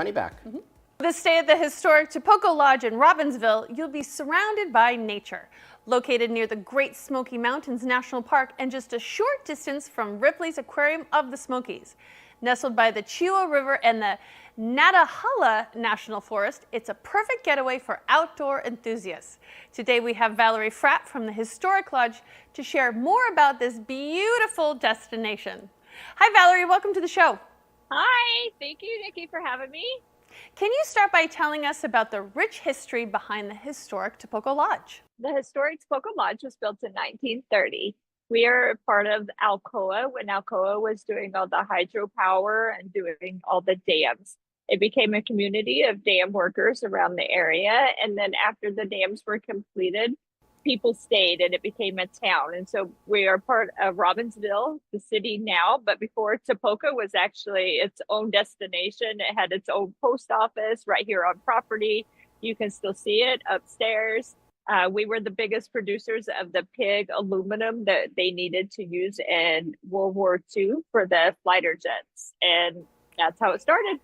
Money back. This stay at the historic Tapoco Lodge in Robbinsville, you'll be surrounded by nature. Located near the Great Smoky Mountains National Park and just a short distance from Ripley's Aquarium of the Smokies. Nestled by the Chio River and the Natahala National Forest, it's a perfect getaway for outdoor enthusiasts. Today we have Valerie Frapp from the Historic Lodge to share more about this beautiful destination. Hi Valerie, welcome to the show. Hi, thank you, Nikki, for having me. Can you start by telling us about the rich history behind the historic Tapoco Lodge? The historic Tapoco Lodge was built in 1930. We are part of Alcoa when Alcoa was doing all the hydropower and doing all the dams. It became a community of dam workers around the area. And then after the dams were completed, people stayed and it became a town. And so we are part of Robbinsville, the city now. But before, Tapoco was actually its own destination. It had its own post office right here on property. You can still see it upstairs. We were the biggest producers of the pig aluminum that they needed to use in World War II for the fighter jets. And that's how it started.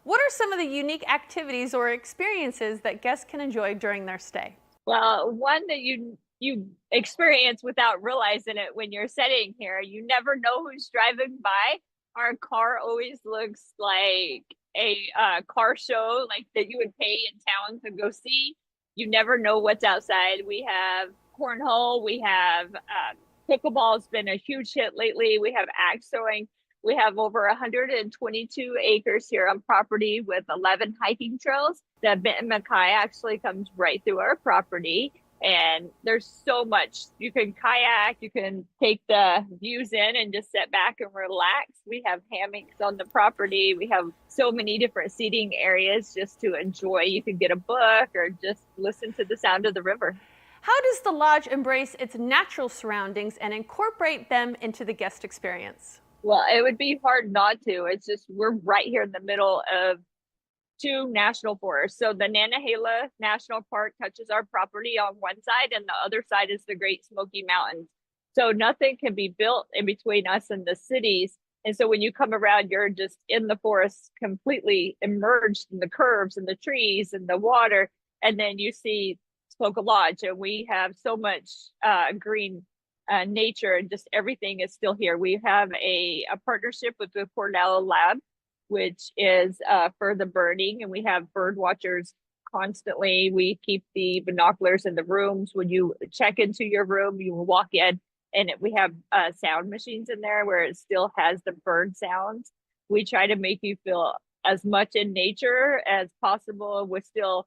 What are some of the unique activities or experiences that guests can enjoy during their stay? Well, one that you experience without realizing it when you're sitting here, you never know who's driving by. Our car always looks like a car show, like that you would pay in town to go see. You never know what's outside. We have cornhole. We have pickleball's been a huge hit lately. We have axe throwing. We have over 122 acres here on property with 11 hiking trails. The Benton Mackay actually comes right through our property. And there's so much. You can kayak, you can take the views in and just sit back and relax. We have hammocks on the property. We have so many different seating areas just to enjoy. You can get a book or just listen to the sound of the river. How does the lodge embrace its natural surroundings and incorporate them into the guest experience? Well, it would be hard not to. It's just we're right here in the middle of two national forests. So the Nantahala National Park touches our property on one side, and the other side is the Great Smoky Mountains. So nothing can be built in between us and the cities. And so when you come around, you're just in the forest, completely immersed in the curves and the trees and the water. And then you see Tapoco Lodge, and we have so much green nature, and just everything is still here. We have a partnership with the Cornell Lab, which is for the birding, and we have bird watchers constantly. We keep the binoculars in the rooms. When you check into your room, you will walk in, and we have sound machines in there where it still has the bird sounds. We try to make you feel as much in nature as possible with still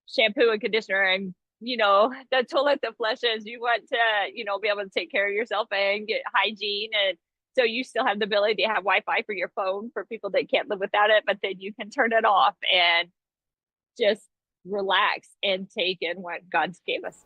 shampoo and conditioner and the toilet that flushes. You want to, be able to take care of yourself and get hygiene. And so you still have the ability to have Wi-Fi for your phone for people that can't live without it, but then you can turn it off and just relax and take in what God's gave us.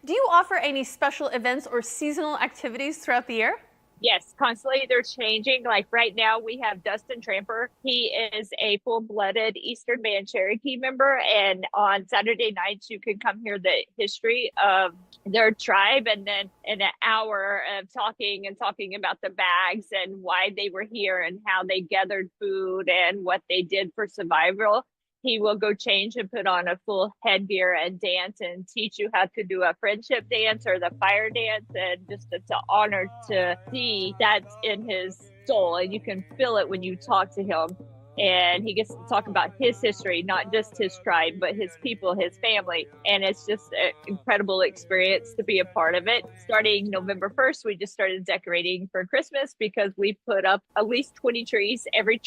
Do you offer any special events or seasonal activities throughout the year? Yes, constantly they're changing. Like right now we have Dustin Tramper. He is a full-blooded Eastern Band Cherokee member. And on Saturday nights, you can come hear the history of their tribe. And then in an hour of talking about the bags and why they were here and how they gathered food and what they did for survival, he will go change and put on a full headgear and dance and teach you how to do a friendship dance or the fire dance. And just it's an honor to see that's in his soul. And you can feel it when you talk to him. And he gets to talk about his history, not just his tribe, but his people, his family. And it's just an incredible experience to be a part of it. Starting November 1st, we just started decorating for Christmas because we put up at least 20 trees. Every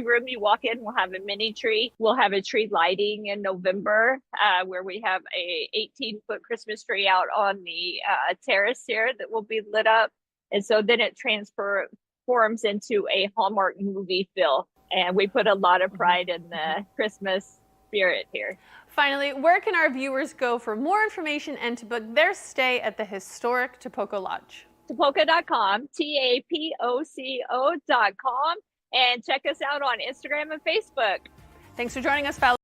room you walk in will have a mini tree. We'll have a tree lighting in November where we have a 18-foot Christmas tree out on the terrace here that will be lit up. And so then it transforms into a Hallmark movie feel. And we put a lot of pride in the Christmas spirit here. Finally, where can our viewers go for more information and to book their stay at the historic Tapoco Lodge? Tapoco.com, Tapoco.com, and check us out on Instagram and Facebook. Thanks for joining us, Valerie.